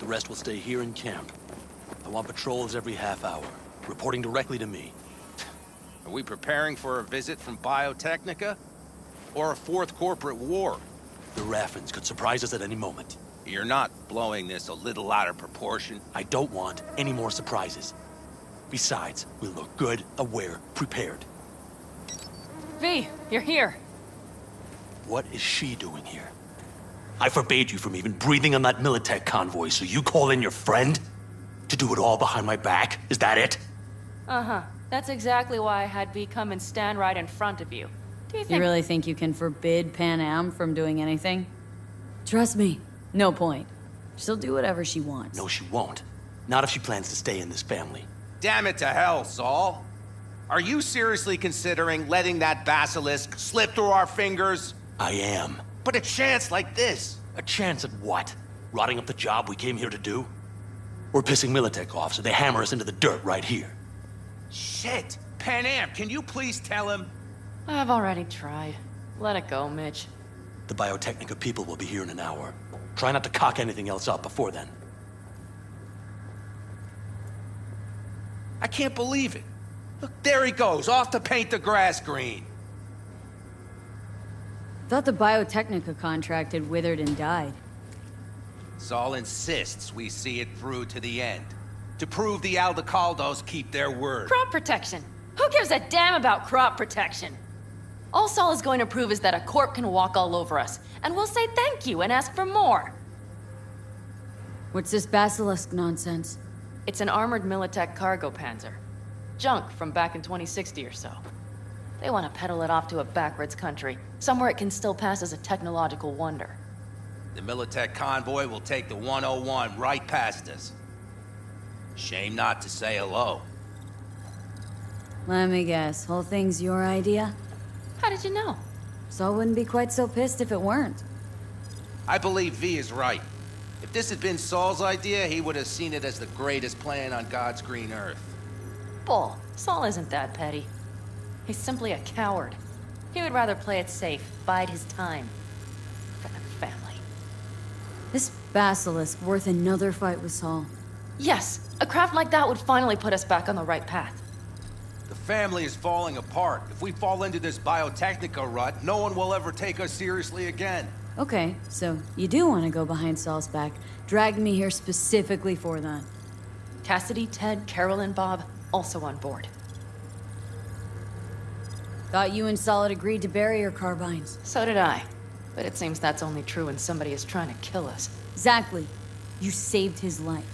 rest will stay here in camp. I want patrols every half hour, reporting directly to me. Are we preparing for a visit from Biotechnica? Or a fourth corporate war? The Raffens could surprise us at any moment. You're not blowing this a little out of proportion? I don't want any more surprises. Besides, we'll look good, aware, prepared. V, you're here. What is she doing here? I forbade you from even breathing on that Militech convoy, so you call in your friend? To do it all behind my back? Is that it? Uh-huh. That's exactly why I had V come and stand right in front of you. Do you think— You really think you can forbid Pan Am from doing anything? Trust me, no point. She'll do whatever she wants. No, she won't. Not if she plans to stay in this family. Damn it to hell, Saul. Are you seriously considering letting that basilisk slip through our fingers? I am. But a chance like this? A chance at what? Rotting up the job we came here to do? We're pissing Militech off, so they hammer us into the dirt right here. Shit! Pan Am, can you please tell him? I've already tried. Let it go, Mitch. The Biotechnica people will be here in an hour. Try not to cock anything else up before then. I can't believe it. Look, there he goes, off to paint the grass green. Thought the Biotechnica contract had withered and died. Saul insists we see it through to the end. To prove the Aldecaldos keep their word. Crop protection! Who gives a damn about crop protection? All Saul is going to prove is that a corp can walk all over us, and we'll say thank you and ask for more. What's this basilisk nonsense? It's an armored Militech cargo panzer. Junk from back in 2060 or so. They want to peddle it off to a backwards country, somewhere it can still pass as a technological wonder. The Militech convoy will take the 101 right past us. Shame not to say hello. Let me guess, whole thing's your idea? How did you know? Saul wouldn't be quite so pissed if it weren't. I believe V is right. If this had been Saul's idea, he would have seen it as the greatest plan on God's green earth. Bull. Saul isn't that petty. He's simply a coward. He would rather play it safe, bide his time. For the family. This basilisk worth another fight with Saul. Yes, a craft like that would finally put us back on the right path. The family is falling apart. If we fall into this Biotechnica rut, no one will ever take us seriously again. Okay, so you do want to go behind Saul's back. Dragged me here specifically for that. Cassidy, Ted, Carol, and Bob also on board. Thought you and Saul had agreed to bury your carbines. So did I. But it seems that's only true when somebody is trying to kill us. Exactly. You saved his life.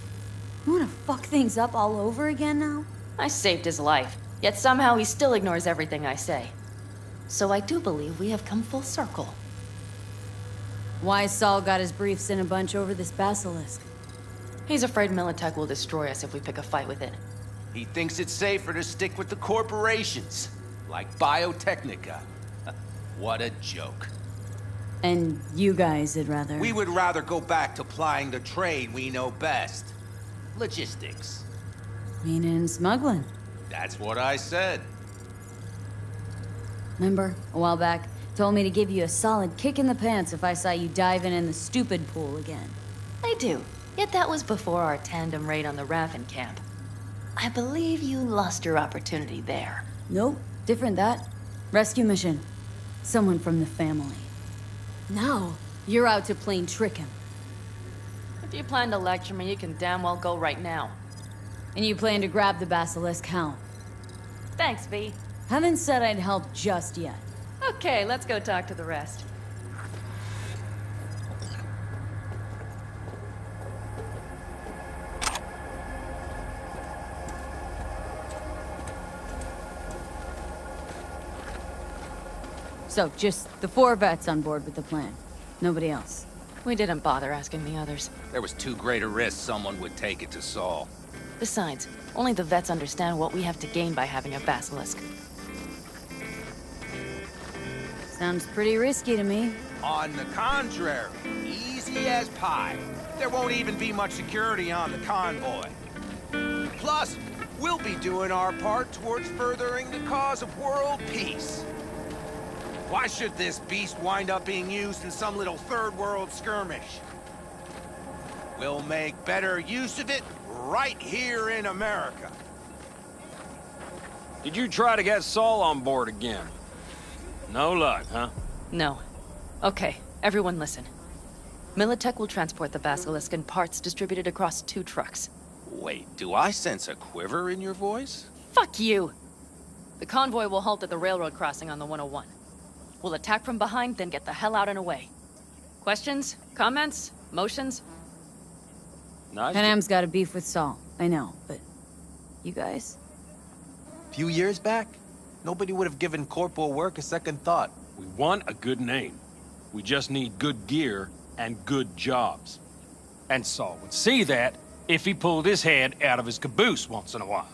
You want to fuck things up all over again now? I saved his life, yet somehow he still ignores everything I say. So I do believe we have come full circle. Why Saul got his briefs in a bunch over this basilisk? He's afraid Militech will destroy us if we pick a fight with it. He thinks it's safer to stick with the corporations, like Biotechnica. What a joke. And you guys would rather... We would rather go back to plying the trade we know best. Logistics. Meaning smuggling. That's what I said. Remember, a while back, told me to give you a solid kick in the pants if I saw you diving in the stupid pool again. I do. Yet that was before our tandem raid on the Raven camp. I believe you lost your opportunity there. Nope, different that. Rescue mission. Someone from the family. Now, you're out to plain trick him. If you plan to lecture me, you can damn well go right now. And you plan to grab the basilisk how? Thanks, V. Haven't said I'd help just yet. Okay, let's go talk to the rest. So, just the 4 vets on board with the plan. Nobody else. We didn't bother asking the others. There was too great a risk someone would take it to Saul. Besides, only the vets understand what we have to gain by having a basilisk. Sounds pretty risky to me. On the contrary, easy as pie. There won't even be much security on the convoy. Plus, we'll be doing our part towards furthering the cause of world peace. Why should this beast wind up being used in some little third world skirmish? We'll make better use of it right here in America. Did you try to get Saul on board again? No luck, huh? No. Okay, everyone listen. Militech will transport the Basilisk in parts distributed across 2 trucks. Wait, do I sense a quiver in your voice? Fuck you! The convoy will halt at the railroad crossing on the 101. We'll attack from behind, then get the hell out and away. Questions? Comments? Motions? Nice. Panam's got a beef with Saul, I know, but you guys? Few years back, nobody would have given corporal work a second thought. We want a good name. We just need good gear and good jobs. And Saul would see that if he pulled his head out of his caboose once in a while.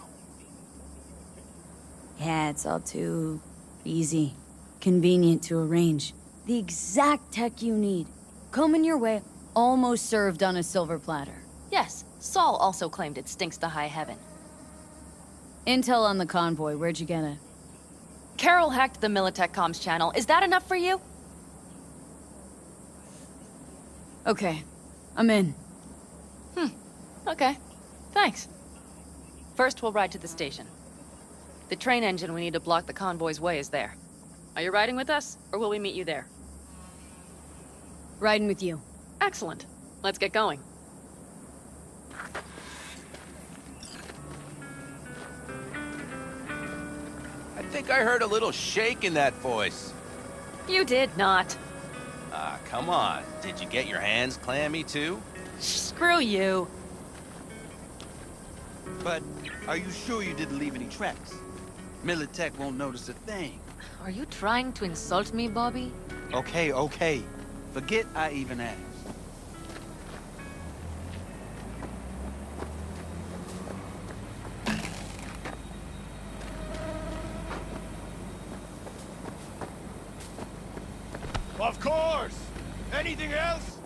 Yeah, it's all too easy. Convenient to arrange. The exact tech you need. Coming your way, almost served on a silver platter. Yes, Saul also claimed it stinks to high heaven. Intel on the convoy, where'd you get it? Carol hacked the Militech comms channel. Is that enough for you? Okay, I'm in. Okay. Thanks. First, we'll ride to the station. The train engine we need to block the convoy's way is there. Are you riding with us, or will we meet you there? Riding with you. Excellent. Let's get going. I think I heard a little shake in that voice. You did not. Ah, come on. Did you get your hands clammy too? Screw you. But are you sure you didn't leave any tracks? Militech won't notice a thing. Are you trying to insult me, Bobby? Okay. Forget I even asked. Of course! Anything else?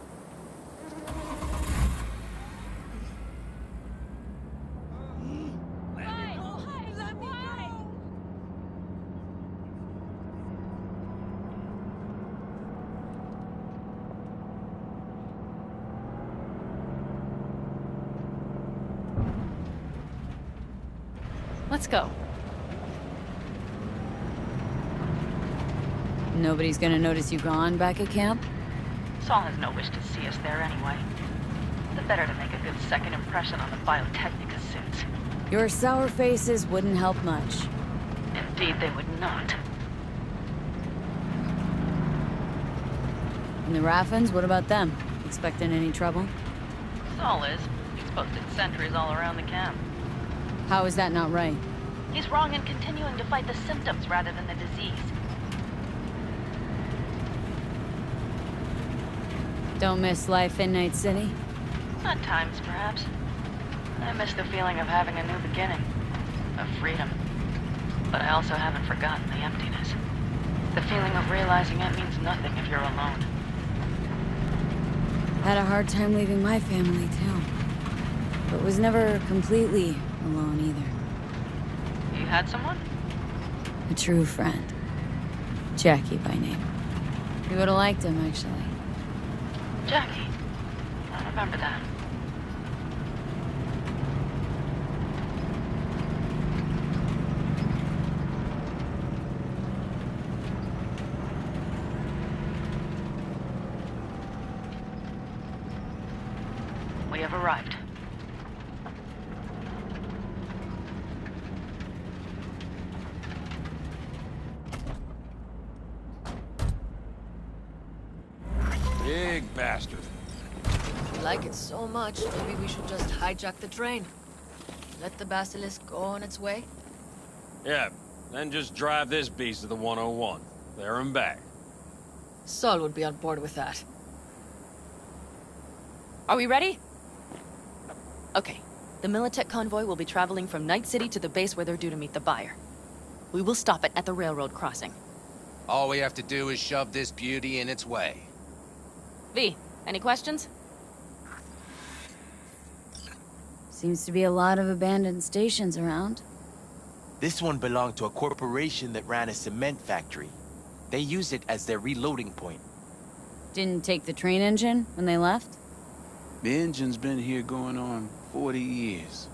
Let's go. Nobody's gonna notice you gone back at camp? Saul has no wish to see us there anyway. The better to make a good second impression on the Biotechnica suits. Your sour faces wouldn't help much. Indeed, they would not. And the Raffens, what about them? Expecting any trouble? Saul is. He's posted sentries all around the camp. How is that not right? He's wrong in continuing to fight the symptoms rather than the disease. Don't miss life in Night City? At times, perhaps. I miss the feeling of having a new beginning. Of freedom. But I also haven't forgotten the emptiness. The feeling of realizing it means nothing if you're alone. Had a hard time leaving my family, too. But was never completely alone, either. You had someone? A true friend. Jackie by name. You would've liked him, actually. Jackie. I remember that. We have arrived. Big bastard. We like it so much, maybe we should just hijack the train. Let the Basilisk go on its way. Yeah, then just drive this beast to the 101. There and back. Saul would be on board with that. Are we ready? Okay. The Militech convoy will be traveling from Night City to the base where they're due to meet the buyer. We will stop it at the railroad crossing. All we have to do is shove this beauty in its way. V, any questions? Seems to be a lot of abandoned stations around. This one belonged to a corporation that ran a cement factory. They used it as their reloading point. Didn't take the train engine when they left? The engine's been here going on 40 years,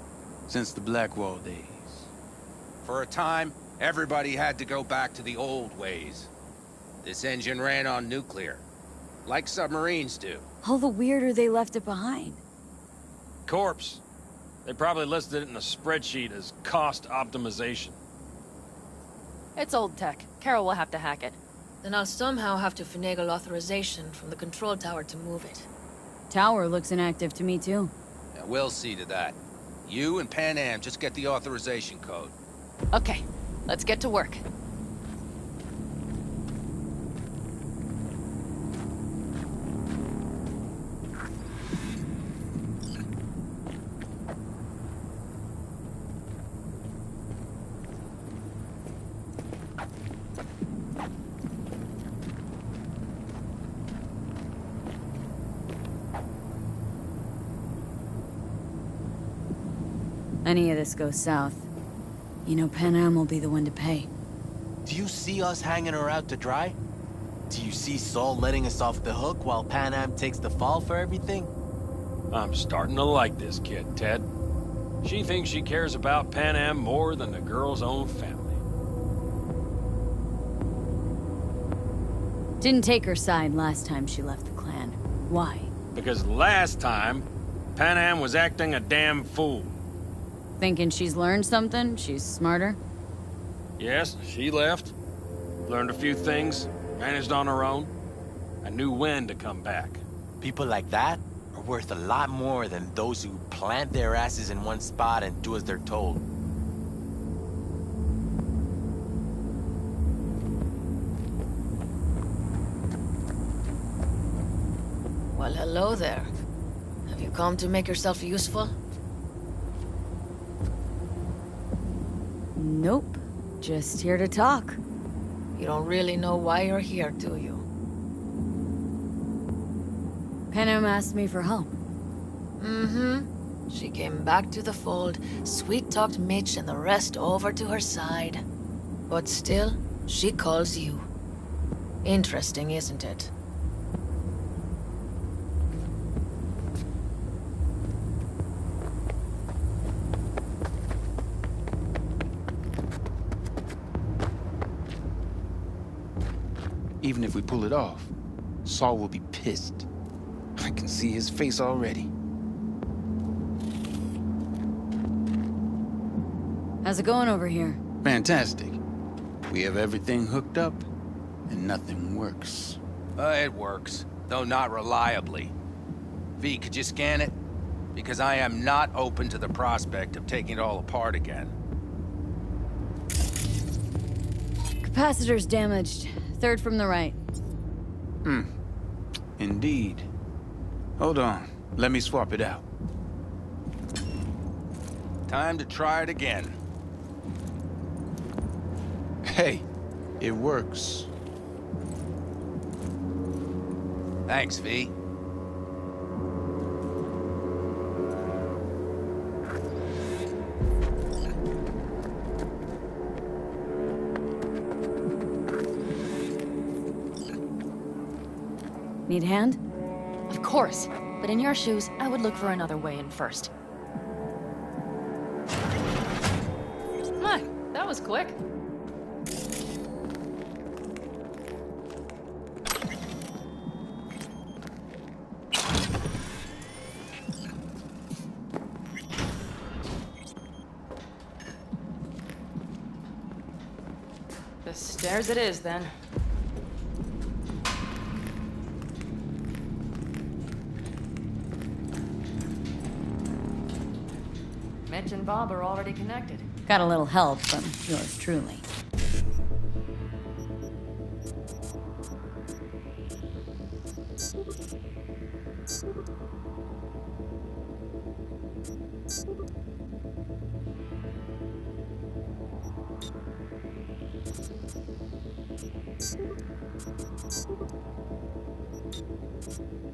since the Blackwall days. For a time, everybody had to go back to the old ways. This engine ran on nuclear, like submarines do. All the weirder they left it behind. Corpse. They probably listed it in a spreadsheet as cost optimization. It's old tech. Carol will have to hack it. Then I'll somehow have to finagle authorization from the control tower to move it. Tower looks inactive to me, too. Yeah, we'll see to that. You and Pan Am just get the authorization code. Okay, let's get to work. Any of this goes south, you know Pan Am will be the one to pay. Do you see us hanging her out to dry? Do you see Saul letting us off the hook while Pan Am takes the fall for everything? I'm starting to like this kid, Ted. She thinks she cares about Pan Am more than the girl's own family. Didn't take her side last time she left the clan. Why? Because last time, Pan Am was acting a damn fool. Thinking she's learned something? She's smarter? Yes, she left. Learned a few things, managed on her own. I knew when to come back. People like that are worth a lot more than those who plant their asses in one spot and do as they're told. Well, hello there. Have you come to make yourself useful? Nope. Just here to talk. You don't really know why you're here, do you? Pan Am asked me for help. Mm-hmm. She came back to the fold, sweet-talked Mitch and the rest over to her side. But still, she calls you. Interesting, isn't it? Even if we pull it off, Saul will be pissed. I can see his face already. How's it going over here? Fantastic. We have everything hooked up, and nothing works. It works, though not reliably. V, could you scan it? Because I am not open to the prospect of taking it all apart again. Capacitor's damaged. Third from the right. Indeed. Hold on. Let me swap it out. Time to try it again. Hey, it works. Thanks, V. Need a hand? Of course. But in your shoes, I would look for another way in first. My, that was quick. The stairs it is, then. Mitch and Bob are already connected. Got a little help from yours truly.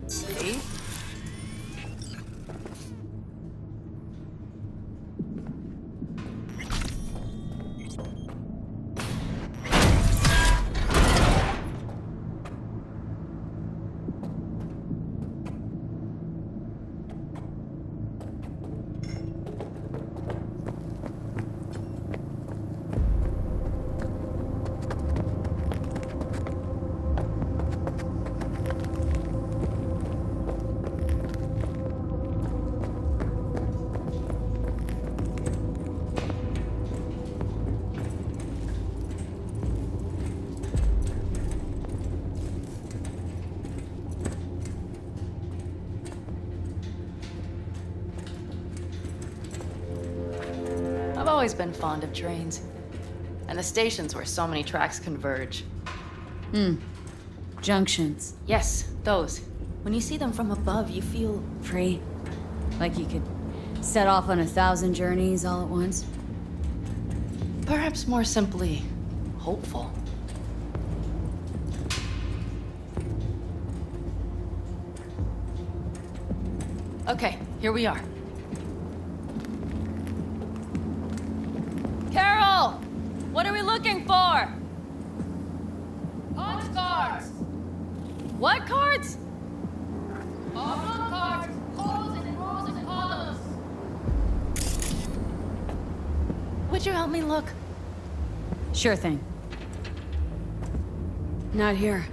See? always been fond of trains. And the stations where so many tracks converge. Junctions. Yes, those. When you see them from above, you feel... Free. Like you could set off on 1,000 journeys all at once. perhaps more simply, hopeful. Okay, here we are. Carol! What are we looking for? Punch cards! What cards? Oblong cards, holes in rows and columns. Would you help me look? Sure thing. Not here.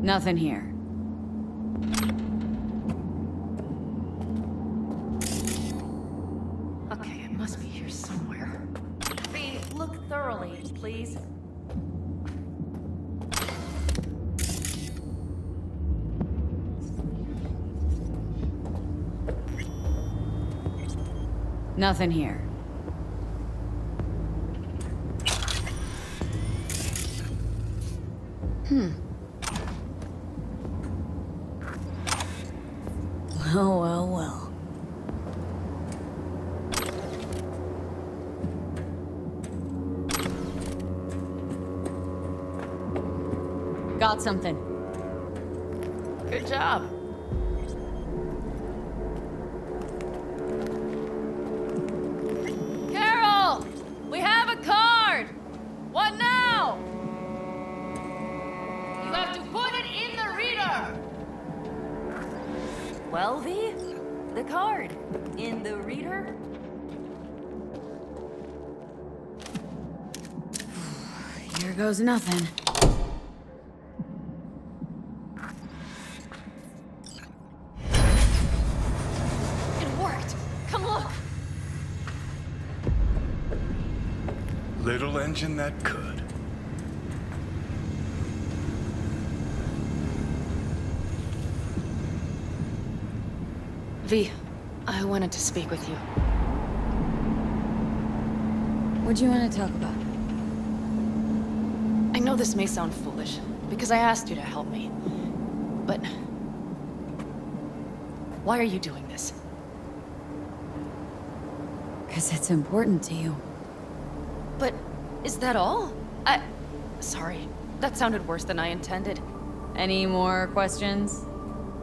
Nothing here. Okay, it must be here somewhere. V, look thoroughly, please. Nothing here. Well, well, well. Got something. Good job. Carol! We have a card! What now? You have to put it in the reader. Well, V, the card. In the reader? Here goes nothing. It worked! Come look! Little engine that could. V, I wanted to speak with you. What do you want to talk about? I know this may sound foolish, because I asked you to help me. But... why are you doing this? Because it's important to you. But is that all? Sorry, that sounded worse than I intended. Any more questions?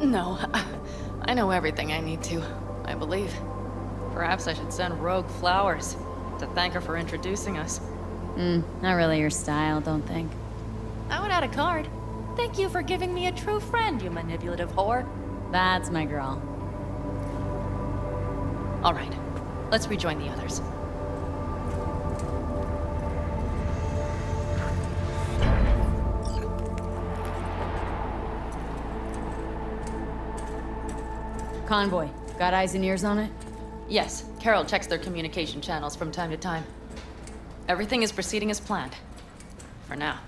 No, I know everything I need to, I believe. Perhaps I should send Rogue flowers to thank her for introducing us. Not really your style, don't think. I would add a card. Thank you for giving me a true friend, you manipulative whore. That's my girl. All right, let's rejoin the others. Convoy. Got eyes and ears on it? Yes, Carol checks their communication channels from time to time. Everything is proceeding as planned. For now.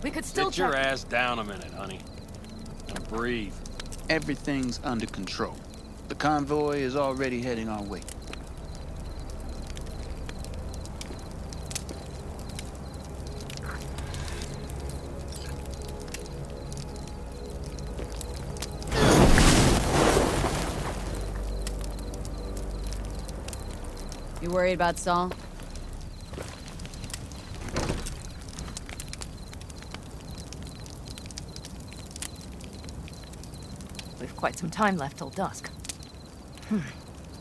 We could still Sit your check... ass down a minute, honey. Now breathe. Everything's under control. The convoy is already heading our way. You worried about Saul? We've quite some time left till dusk.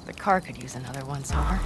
The car could use another once over.